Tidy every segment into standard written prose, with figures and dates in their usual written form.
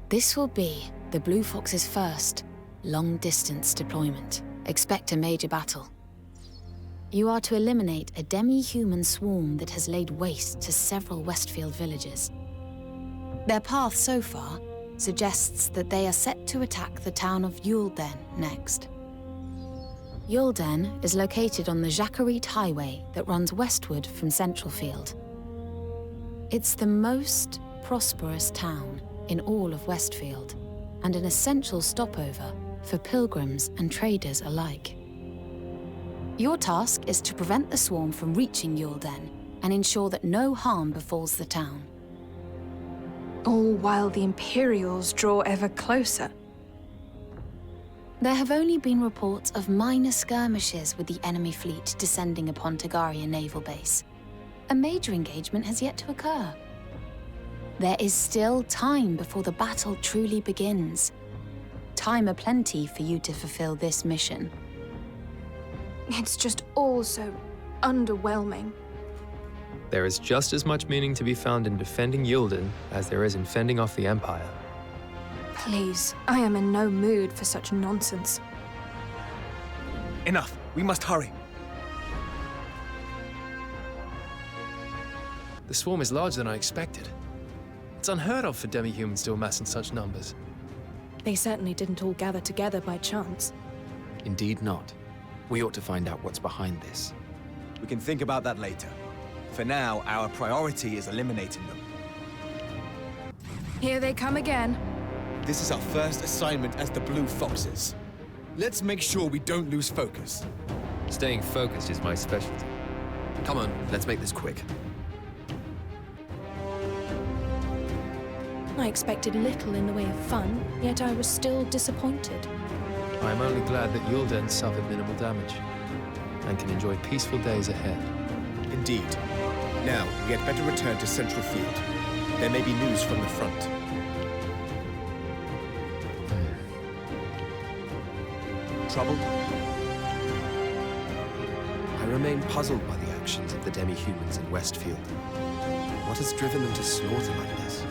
This will be the Blue Fox's first long-distance deployment. Expect a major battle. You are to eliminate a demi-human swarm that has laid waste to several Westfield villages. Their path so far suggests that they are set to attack the town of Yulden next. Yulden is located on the Jacquerie Highway that runs westward from Central Field. It's the most prosperous town in all of Westfield and an essential stopover for pilgrims and traders alike. Your task is to prevent the swarm from reaching Yulden and ensure that no harm befalls the town. All while the Imperials draw ever closer. There have only been reports of minor skirmishes with the enemy fleet descending upon Tagaria Naval Base. A major engagement has yet to occur. There is still time before the battle truly begins. Time aplenty for you to fulfill this mission. It's just all so underwhelming. There is just as much meaning to be found in defending Yulden as there is in fending off the Empire. Please, I am in no mood for such nonsense. Enough. We must hurry. The swarm is larger than I expected. It's unheard of for demi-humans to amass in such numbers. They certainly didn't all gather together by chance. Indeed not. We ought to find out what's behind this. We can think about that later. For now, our priority is eliminating them. Here they come again. This is our first assignment as the Blue Foxes. Let's make sure we don't lose focus. Staying focused is my specialty. Come on, let's make this quick. I expected little in the way of fun, yet I was still disappointed. I am only glad that Yulden suffered minimal damage and can enjoy peaceful days ahead. Indeed. Now, we had better return to Central Field. There may be news from the front. Trouble? I remain puzzled by the actions of the demi-humans in Westfield. What has driven them to slaughter like this?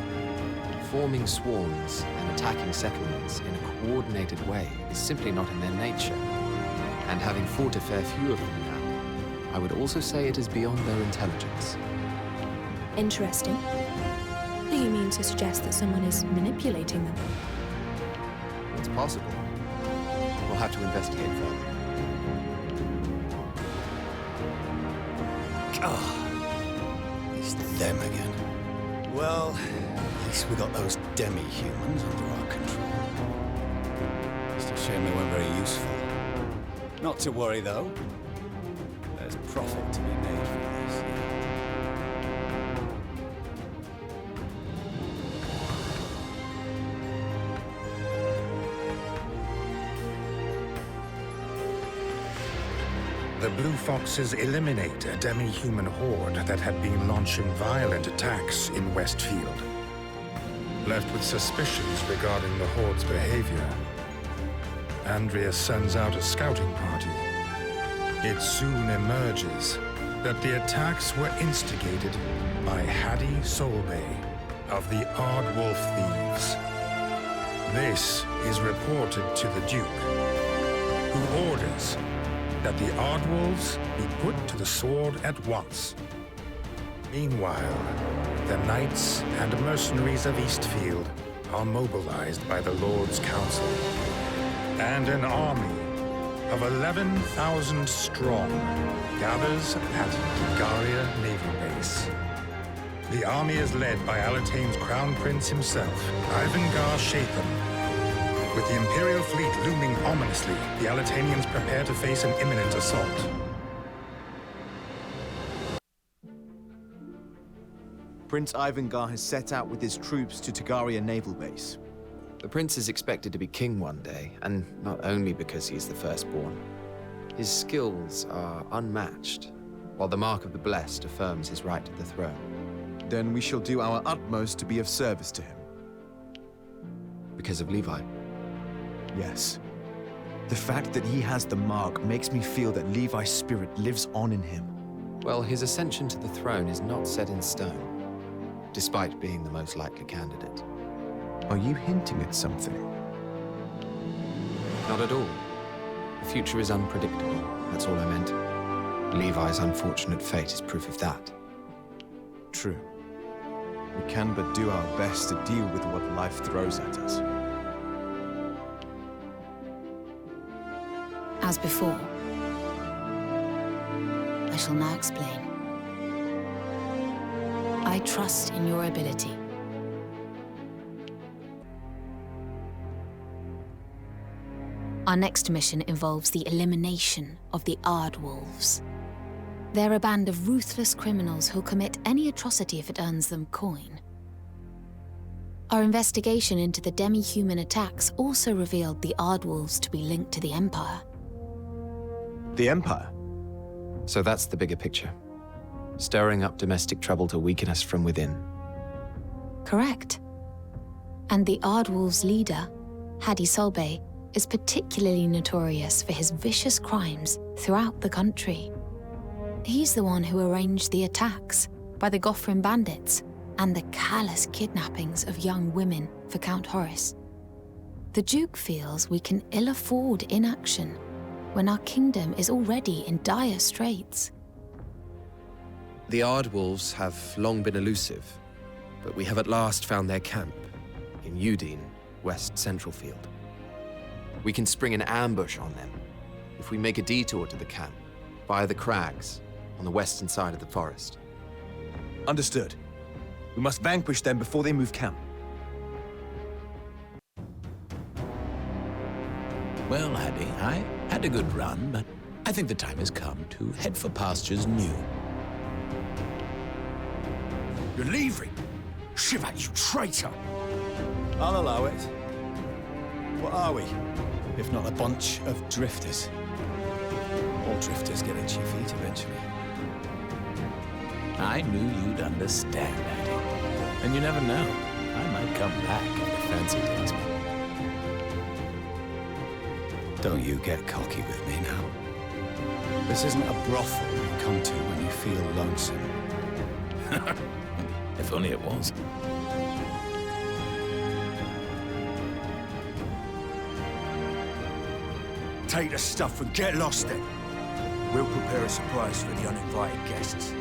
Forming swarms and attacking settlements in a coordinated way is simply not in their nature. And having fought a fair few of them now, I would also say it is beyond their intelligence. Interesting. Do you mean to suggest that someone is manipulating them? It's possible. We'll have to investigate further. It's them again. Well, at least we got those demi-humans under our control. Just a shame they weren't very useful. Not to worry, though. There's profit to be made from this. The Blue Foxes eliminate a demi-human horde that had been launching violent attacks in Westfield. Left with suspicions regarding the horde's behavior, Andrea sends out a scouting party. It soon emerges that the attacks were instigated by Haди Solbei of the Aardwolf Thieves. This is reported to the Duke, who orders that the Aardwolves be put to the sword at once. Meanwhile, the knights and mercenaries of Eastfield are mobilized by the Lord's Council, and an army of 11,000 strong gathers at Tagaria Naval Base. The army is led by Alatane's Crown Prince himself, Ivangar Shatham. With the Imperial fleet looming ominously, the Alatanians prepare to face an imminent assault. Prince Ivangar has set out with his troops to Tagaria Naval Base. The prince is expected to be king one day, and not only because he is the firstborn. His skills are unmatched, while the Mark of the Blessed affirms his right to the throne. Then we shall do our utmost to be of service to him. Because of Levi. Yes. The fact that he has the mark makes me feel that Levi's spirit lives on in him. Well, his ascension to the throne is not set in stone, despite being the most likely candidate. Are you hinting at something? Not at all. The future is unpredictable, that's all I meant. Levi's unfortunate fate is proof of that. True. We can but do our best to deal with what life throws at us. As before, I shall now explain. I trust in your ability. Our next mission involves the elimination of the Aardwolves. They're a band of ruthless criminals who'll commit any atrocity if it earns them coin. Our investigation into the demi-human attacks also revealed the Aardwolves to be linked to the Empire. The Empire? So that's the bigger picture. Stirring up domestic trouble to weaken us from within. Correct. And the Aardwolves' leader, Haди Solbey, is particularly notorious for his vicious crimes throughout the country. He's the one who arranged the attacks by the Gothram bandits and the callous kidnappings of young women for Count Horace. The Duke feels we can ill afford inaction when our kingdom is already in dire straits. The Aardwolves have long been elusive, but we have at last found their camp in Udine, West Centralfield. We can spring an ambush on them if we make a detour to the camp via the crags on the western side of the forest. Understood. We must vanquish them before they move camp. Well, Haddie, I had a good run, but I think the time has come to head for pastures new. You're leaving? Shivat, you traitor! I'll allow it. What are we, if not a bunch of drifters? All drifters get itchy feet eventually. I knew you'd understand, Haddie. And you never know. I might come back if the fancy takes me. Don't you get cocky with me now. This isn't a brothel you come to when you feel lonesome. If only it was. Take the stuff and get lost then. We'll prepare a surprise for the uninvited guests.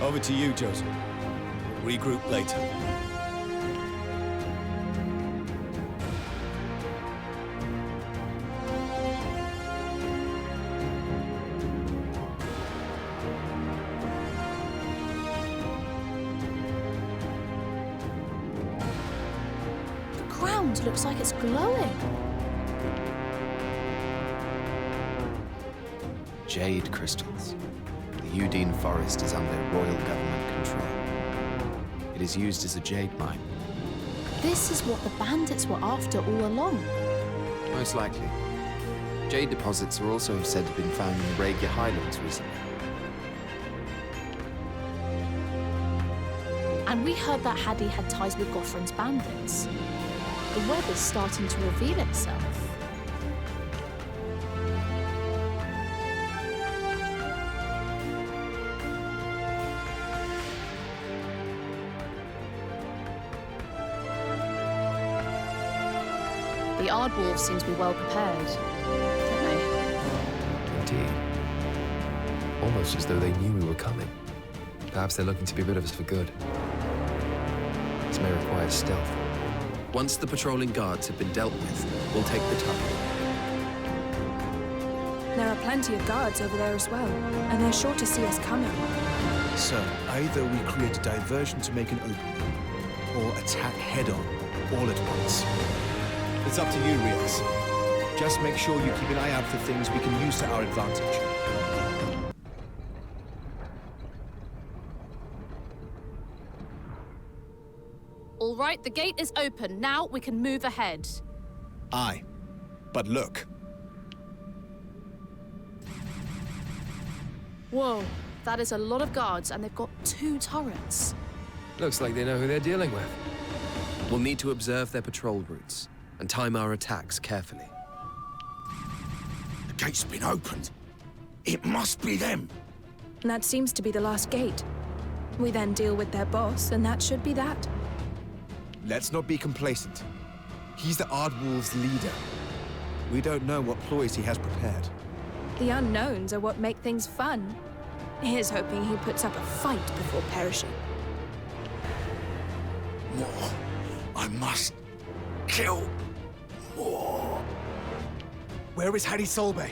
Over to you, Joseph. We'll regroup later. The ground looks like it's glowing. Jade crystals. The Udine forest is under royal government control. It is used as a jade mine. This is what the bandits were after all along. Most likely. Jade deposits are also said to have been found in the Regia Highlands recently. And we heard that Haddie had ties with Gothram's bandits. The web is starting to reveal itself. The Aardwolves seem to be well prepared, don't they? Indeed. Almost as though they knew we were coming. Perhaps they're looking to be rid of us for good. This may require stealth. Once the patrolling guards have been dealt with, we'll take the tunnel. There are plenty of guards over there as well, and they're sure to see us coming. So, either we create a diversion to make an opening, or attack head-on, all at once. It's up to you, Rios. Just make sure you keep an eye out for things we can use to our advantage. All right, the gate is open. Now we can move ahead. Aye. But look. Whoa, that is a lot of guards, and they've got 2 turrets. Looks like they know who they're dealing with. We'll need to observe their patrol routes and time our attacks carefully. The gate's been opened. It must be them. And that seems to be the last gate. We then deal with their boss, and that should be that. let's not be complacent. He's the Aardwolves' leader. We don't know what ploys he has prepared. The unknowns are what make things fun. Here's hoping he puts up a fight before perishing. More. I must kill more. Where is Haди Solbey?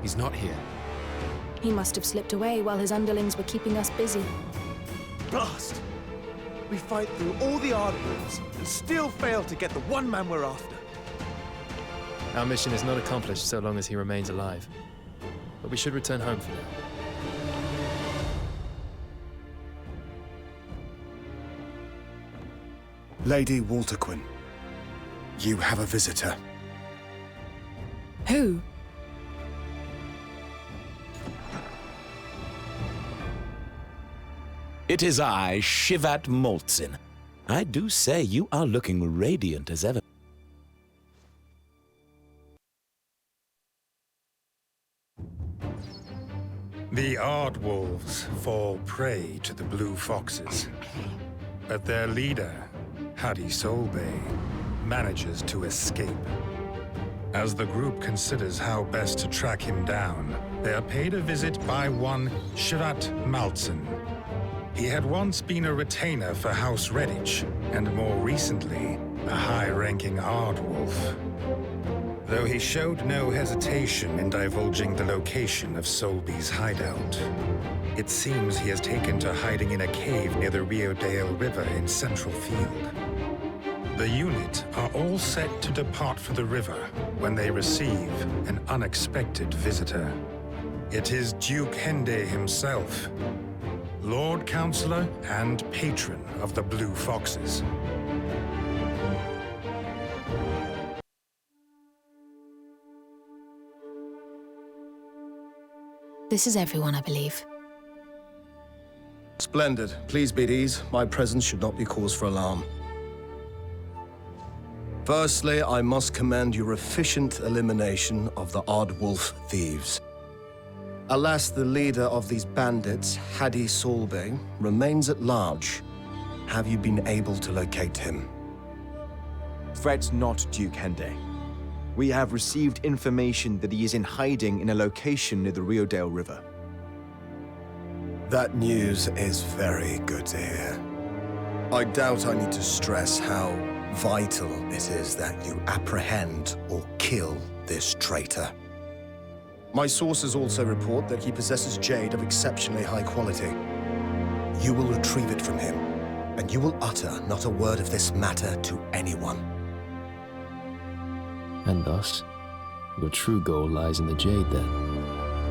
He's not here. He must have slipped away while his underlings were keeping us busy. Blast! We fight through all the Aardwolves and still fail to get the one man we're after. Our mission is not accomplished so long as he remains alive. But we should return home for now. Lady Walterquin, you have a visitor. Who? It is I, Shivat Mальзин. I do say you are looking radiant as ever. The Aardwolves fall prey to the Blue Foxes, but their leader, Haди Solbey, manages to escape. As the group considers how best to track him down, they are paid a visit by one Shivat Mальзин. He had once been a retainer for House Redditch, and more recently, a high-ranking Aardwolf. Though he showed no hesitation in divulging the location of Solbey's hideout. It seems he has taken to hiding in a cave near the Rio Dale River in Central Field. The unit are all set to depart for the river when they receive an unexpected visitor. It is Duke Hende himself, Lord Counselor and patron of the Blue Foxes. This is everyone, I believe. Splendid. Please be at ease. My presence should not be cause for alarm. Firstly, I must commend your efficient elimination of the Aardwolf thieves. Alas, the leader of these bandits, Haди Solbey, remains at large. Have you been able to locate him? Fret not, Duke Hende. We have received information that he is in hiding in a location near the Rio Dale River. That news is very good to hear. I doubt I need to stress how vital it is that you apprehend or kill this traitor. My sources also report that he possesses jade of exceptionally high quality. You will retrieve it from him, and you will utter not a word of this matter to anyone. And thus, your true goal lies in the jade, then?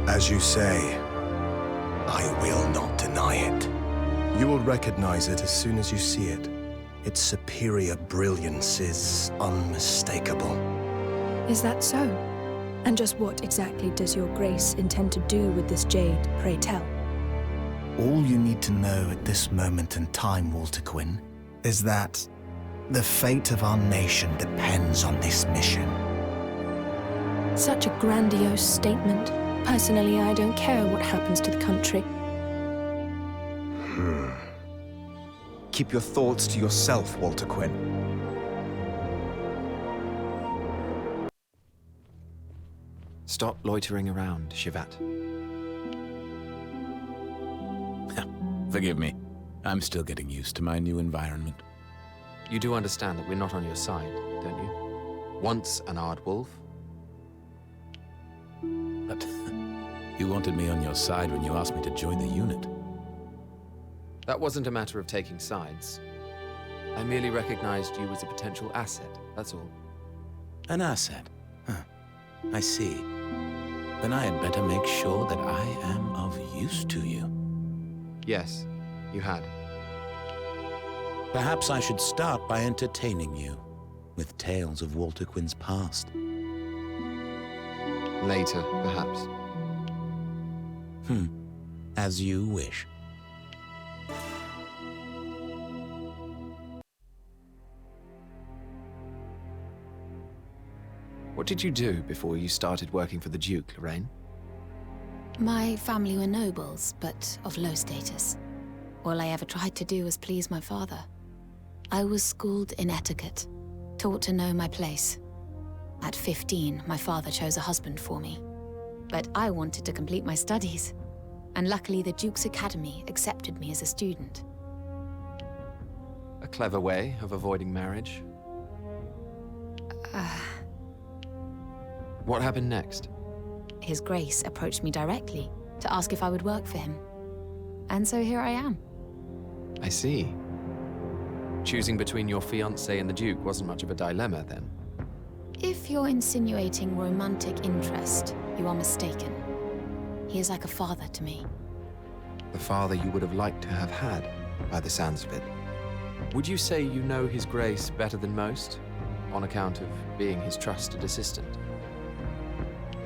As you say, I will not deny it. You will recognize it as soon as you see it. Its superior brilliance is unmistakable. Is that so? And just what exactly does your grace intend to do with this jade, pray tell? All you need to know at this moment in time, Walterquin, is that the fate of our nation depends on this mission. Such a grandiose statement. Personally, I don't care what happens to the country. Keep your thoughts to yourself, Walterquin. Stop loitering around, Shivat. Forgive me. I'm still getting used to my new environment. You do understand that we're not on your side, don't you? Once an Aardwolf. But you wanted me on your side when you asked me to join the unit. That wasn't a matter of taking sides. I merely recognized you as a potential asset, that's all. An asset? Huh. I see. Then I had better make sure that I am of use to you. Yes, you had. Perhaps I should start by entertaining you with tales of Walterquin's past. Later, perhaps. As you wish. What did you do before you started working for the Duke, Lorraine? My family were nobles, but of low status. All I ever tried to do was please my father. I was schooled in etiquette, taught to know my place. At 15, my father chose a husband for me. But I wanted to complete my studies, and luckily the Duke's Academy accepted me as a student. A clever way of avoiding marriage. What happened next? His Grace approached me directly to ask if I would work for him. And so here I am. I see. Choosing between your fiancé and the Duke wasn't much of a dilemma, then. If you're insinuating romantic interest, you are mistaken. He is like a father to me. The father you would have liked to have had, by the sounds of it. Would you say you know His Grace better than most, on account of being his trusted assistant?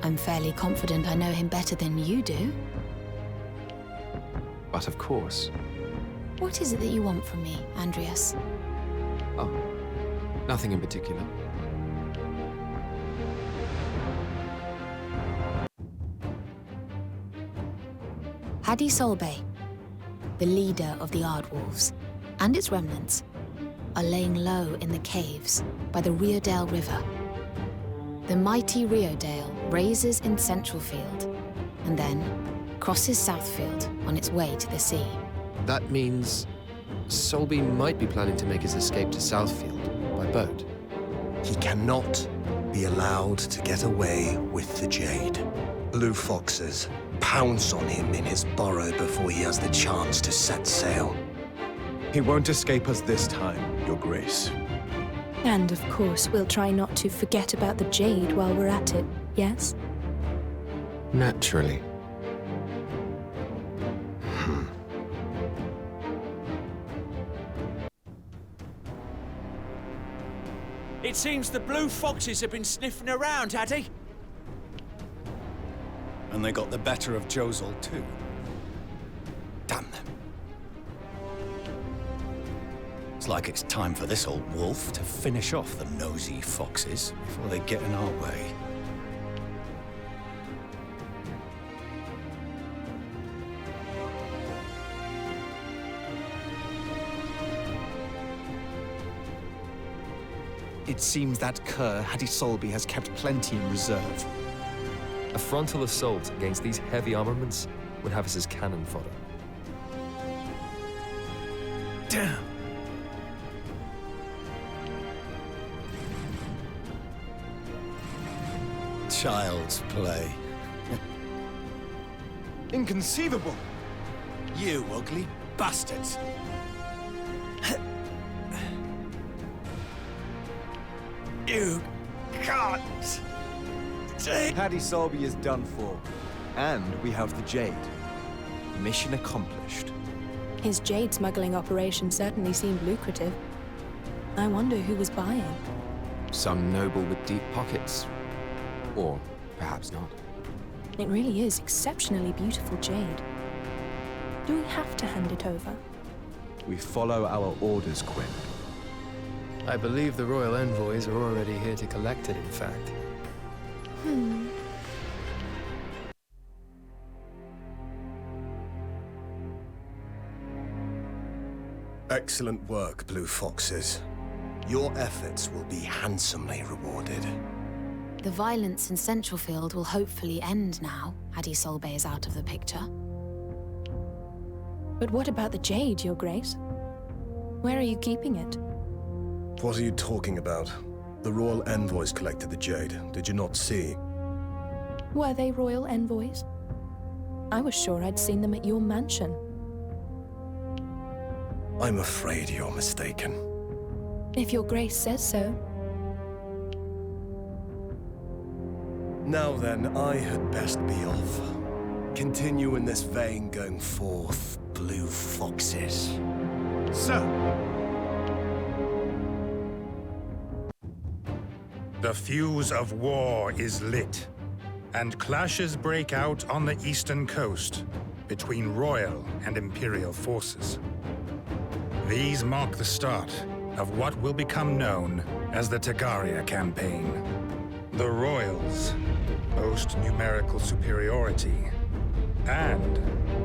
I'm fairly confident I know him better than you do. But of course. What is it that you want from me, Andreas? Oh, nothing in particular. Haddie Solbey, the leader of the Aardwolves, and its remnants, are laying low in the caves by the Riodale River. The mighty Riodale raises in Centralfield, and then crosses Southfield on its way to the sea. That means Solbey might be planning to make his escape to Southfield by boat. He cannot be allowed to get away with the Jade. Blue foxes pounce on him in his burrow before he has the chance to set sail. He won't escape us this time, Your Grace. And of course, we'll try not to forget about the Jade while we're at it, yes? Naturally. It seems the blue foxes have been sniffing around, Haddie. And they got the better of Josel too. Damn them. It's like it's time for this old wolf to finish off the nosy foxes before they get in our way. It seems that cur, Haди Solbey, has kept plenty in reserve. A frontal assault against these heavy armaments would have us as cannon fodder. Damn! Child's play. Inconceivable! You ugly bastards! You can't take... Haddie Solbey is done for. And we have the Jade. Mission accomplished. His Jade smuggling operation certainly seemed lucrative. I wonder who was buying. Some noble with deep pockets. Or perhaps not. It really is exceptionally beautiful jade. Do we have to hand it over? We follow our orders, Quinn. I believe the royal envoys are already here to collect it, in fact. Excellent work, Blue Foxes. Your efforts will be handsomely rewarded. The violence in Centralfield will hopefully end now, Haddie Solbey is out of the picture. But what about the Jade, Your Grace? Where are you keeping it? What are you talking about? The royal envoys collected the Jade. Did you not see? Were they royal envoys? I was sure I'd seen them at your mansion. I'm afraid you're mistaken. If Your Grace says so. Now then, I had best be off. Continue in this vein going forth, Blue Foxes. Sir! The fuse of war is lit, and clashes break out on the eastern coast between royal and imperial forces. These mark the start of what will become known as the Tagaria campaign. The royals boast numerical superiority and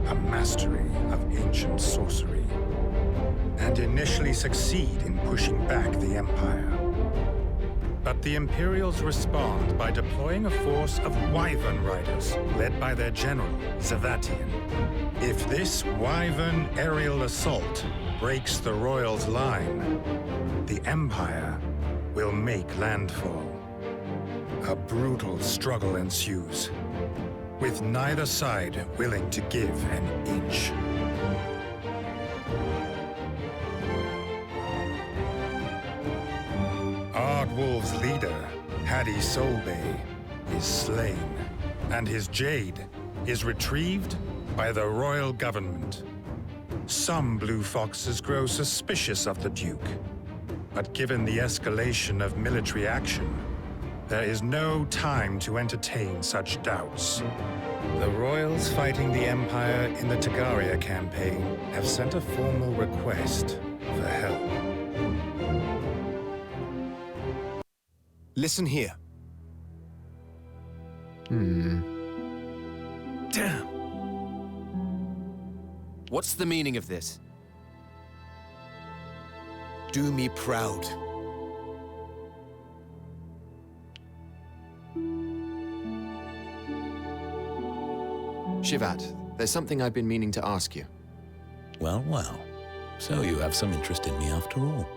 a mastery of ancient sorcery. and initially succeed in pushing back the Empire. But the Imperials respond by deploying a force of Wyvern riders, led by their general, Zavatian. If this Wyvern aerial assault breaks the Royals' line, the Empire will make landfall. A brutal struggle ensues, with neither side willing to give an inch. Aardwolf's leader, Haди Solbey, is slain, and his jade is retrieved by the royal government. Some Blue Foxes grow suspicious of the Duke, but given the escalation of military action, there is no time to entertain such doubts. The Royals fighting the Empire in the Tagaria campaign have sent a formal request for help. Listen here. Damn. What's the meaning of this? Do me proud. Shivat, there's something I've been meaning to ask you. Well, well. So you have some interest in me after all.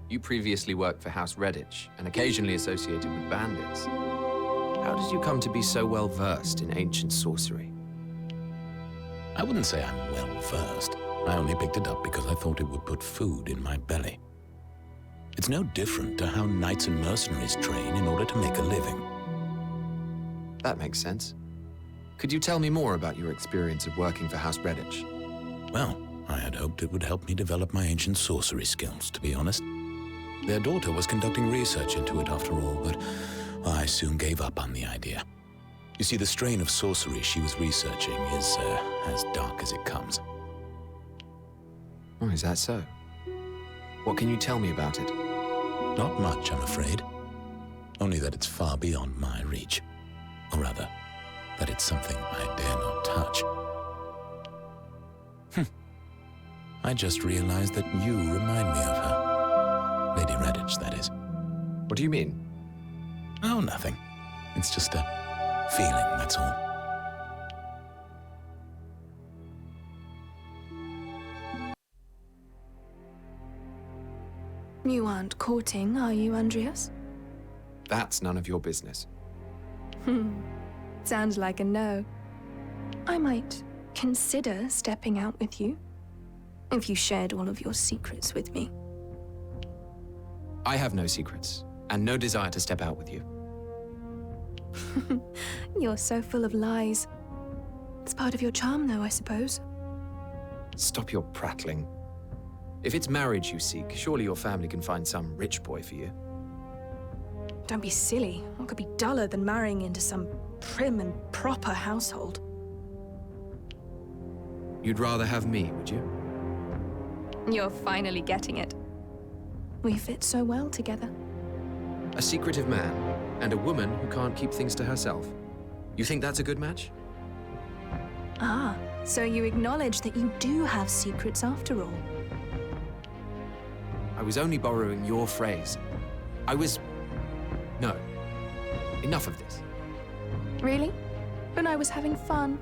You previously worked for House Redditch and occasionally associated with bandits. How did you come to be so well versed in ancient sorcery? I wouldn't say I'm well versed. I only picked it up because I thought it would put food in my belly. It's no different to how knights and mercenaries train in order to make a living. That makes sense. Could you tell me more about your experience of working for House Redditch? Well, I had hoped it would help me develop my ancient sorcery skills, to be honest. Their daughter was conducting research into it after all, but I soon gave up on the idea. You see, the strain of sorcery she was researching is as dark as it comes. Oh, is that so? What can you tell me about it? Not much, I'm afraid. Only that it's far beyond my reach. Or rather, that it's something I dare not touch. I just realized that you remind me of her. Lady Redditch, that is. What do you mean? Oh, nothing. It's just a feeling, that's all. You aren't courting, are you, Andreas? That's none of your business. Sounds like a no. I might consider stepping out with you, if you shared all of your secrets with me. I have no secrets, and no desire to step out with you. You're so full of lies. It's part of your charm, though, I suppose. Stop your prattling. If it's marriage you seek, surely your family can find some rich boy for you. Don't be silly. What could be duller than marrying into some prim and proper household? You'd rather have me, would you? You're finally getting it. We fit so well together. A secretive man and a woman who can't keep things to herself. You think that's a good match? Ah, so you acknowledge that you do have secrets after all. I was only borrowing your phrase. No. Enough of this. Really? But I was having fun.